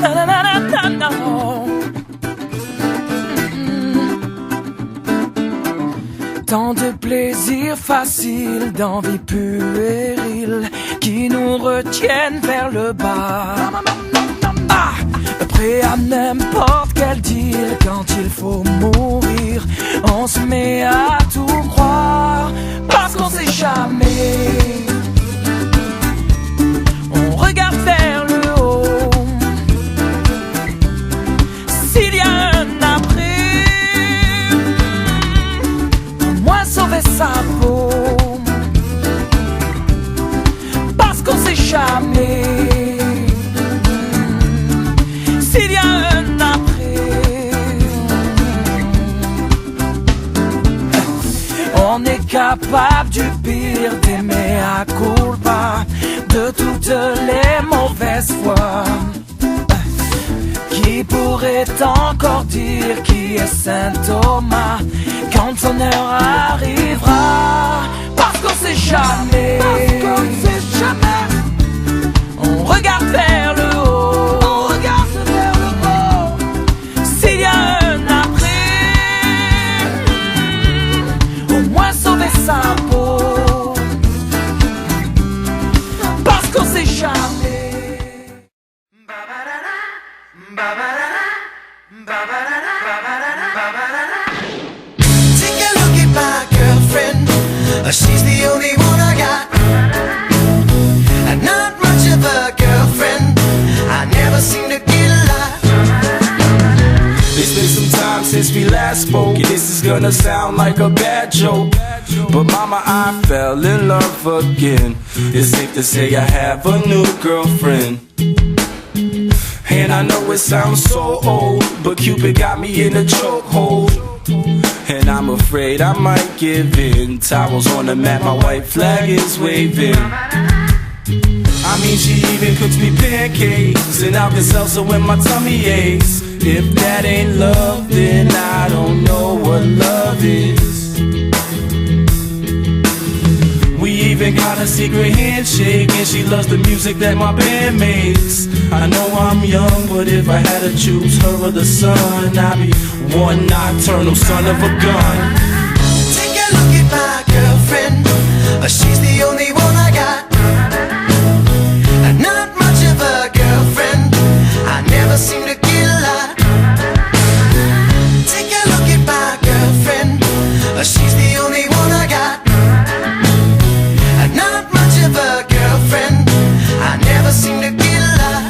Na, na, na, na, na, na. Tant de plaisirs faciles, d'envie puérile qui nous retiennent vers le bas. Ah, prêt à n'importe quel deal quand il faut mourir. On se met à tout croire parce qu'on sait jamais. On regarde vers le haut. S'il y a un après, au moins sauver sa peau. Parce qu'on sait jamais. S'il y a un après, on est capable du pire, d'aimer à culpa, de toutes les mauvaises fois. Qui pourrait encore dire qui est Saint Thomas quand son heure arrivera? Parce qu'on sait jamais. Parce qu'on sait jamais. On regarde vers le haut. On regarde vers le haut. S'il y a un après, au moins sauver sa peau. Parce qu'on sait jamais. Take a look at my girlfriend. She's the only one I got. And not much of a girlfriend. I never seem to get a lot. It's been some time since we last spoke, and this is gonna sound like a bad joke, but mama, I fell in love again. It's safe to say I have a new girlfriend. And I know it sounds so old, but Cupid got me in a chokehold. And I'm afraid I might give in. Towels on the mat, my white flag is waving. I mean, she even cooks me pancakes and Alka-Seltzer when my tummy aches. If that ain't love, then I don't know what love is. We even got a secret handshake, and she loves the music that my band makes. I know I'm young, but if I had to choose her or the sun, I'd be one nocturnal son of a gun. Take a look at my girlfriend. She's the only one I got. And not much of a girlfriend. I never seem to get a lot. Take a look at my girlfriend. She's the only one I got. And not much of a girlfriend. I never seem to get a lot.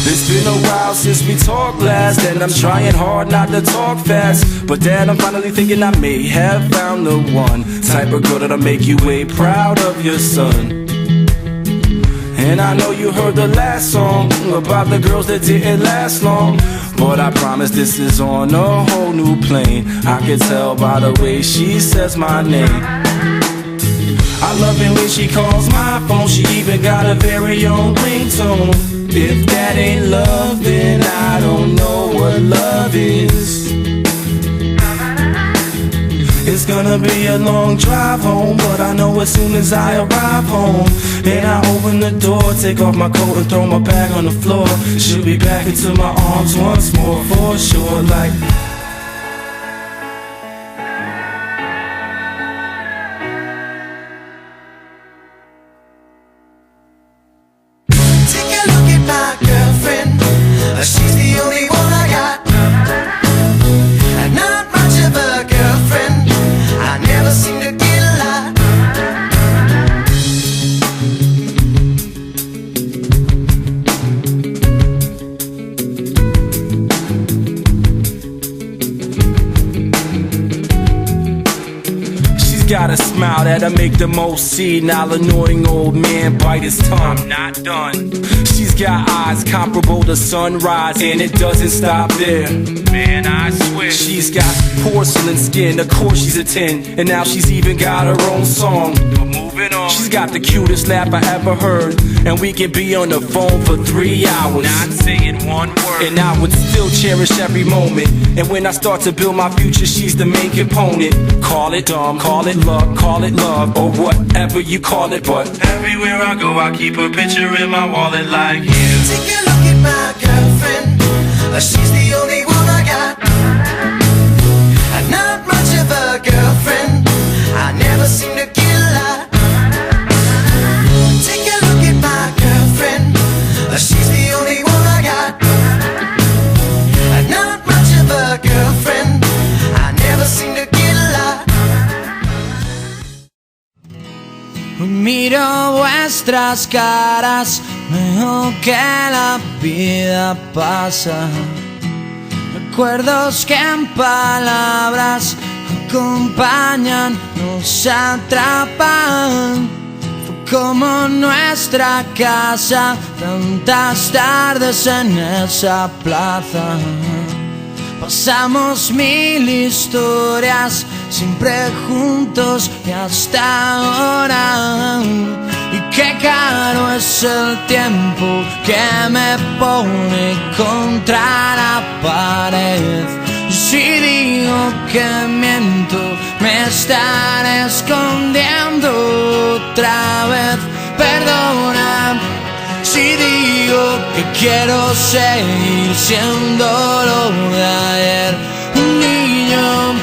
It's been a while since we talked last, and I'm trying hard not to talk fast. But Dad, I'm finally thinking I may have found the one type of girl that'll make you way proud of your son. And I know you heard the last song about the girls that didn't last long, but I promise this is on a whole new plane. I can tell by the way she says my name. I love it when she calls my phone. She even got a very own ringtone. If that ain't love, then I don't know what love is. It's gonna be a long drive home, but I know as soon as I arrive home and I open the door, take off my coat and throw my bag on the floor, she'll be back into my arms once more for sure. Like take a look at my girlfriend. She's the only one I got. And not much of a girlfriend. I never seem to get a lot. she's got a smile that'll make the most senile, annoying old man bite his tongue. I'm not done. She's got eyes comparable to sunrise, and it doesn't stop there. Man, I swear. She's got porcelain skin, of course she's a 10, and now she's even got her own song. But moving moving on. She's got the cutest laugh I ever heard, and we can be on the phone for 3 hours, not saying one word, and I would still cherish every moment. And when I start to build my future, she's the main component. Call it dumb, call it luck, call it love, or whatever you call it, but everywhere I go I keep a picture in my wallet like you. Take a look at my girlfriend, she's the only one I got. Not much of a girlfriend, I never seem to get a lot. Take a look at my girlfriend, she's the only one I got. Not much of a girlfriend, I never seem to get a lot. Miro vuestras caras, veo que la vida pasa. Recuerdos que en palabras acompañan, nos atrapan. Fue como nuestra casa, tantas tardes en esa plaza. Pasamos 1000 historias, siempre juntos y hasta ahora. Y qué caro es el tiempo que me pone contra la pared. Si digo que miento, me estaré escondiendo otra vez. Perdona si digo que quiero seguir siendo lo de ayer. Un niño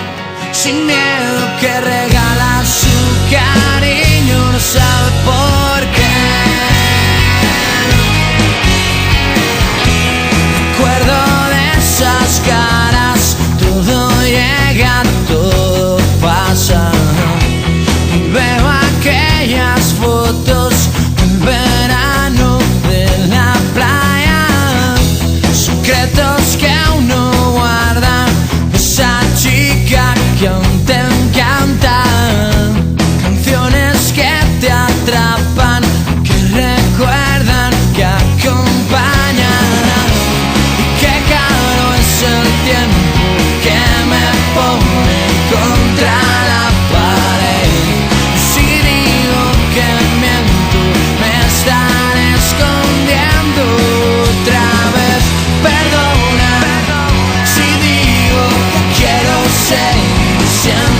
sin miedo que regala su cariño, no sabe por qué. Recuerdo de esas caras, todo llega, todo pasa. Y veo aquellas fotos del verano de la playa, secretos que uno guarda, esa chica que aún te encanta, canciones que te atrapan, que recuerdan, que acompañan. Y qué caro es el tiempo que me pone contra la pared. Si digo que miento, me estaré escondiendo otra vez. Perdona si digo que quiero seguir siendo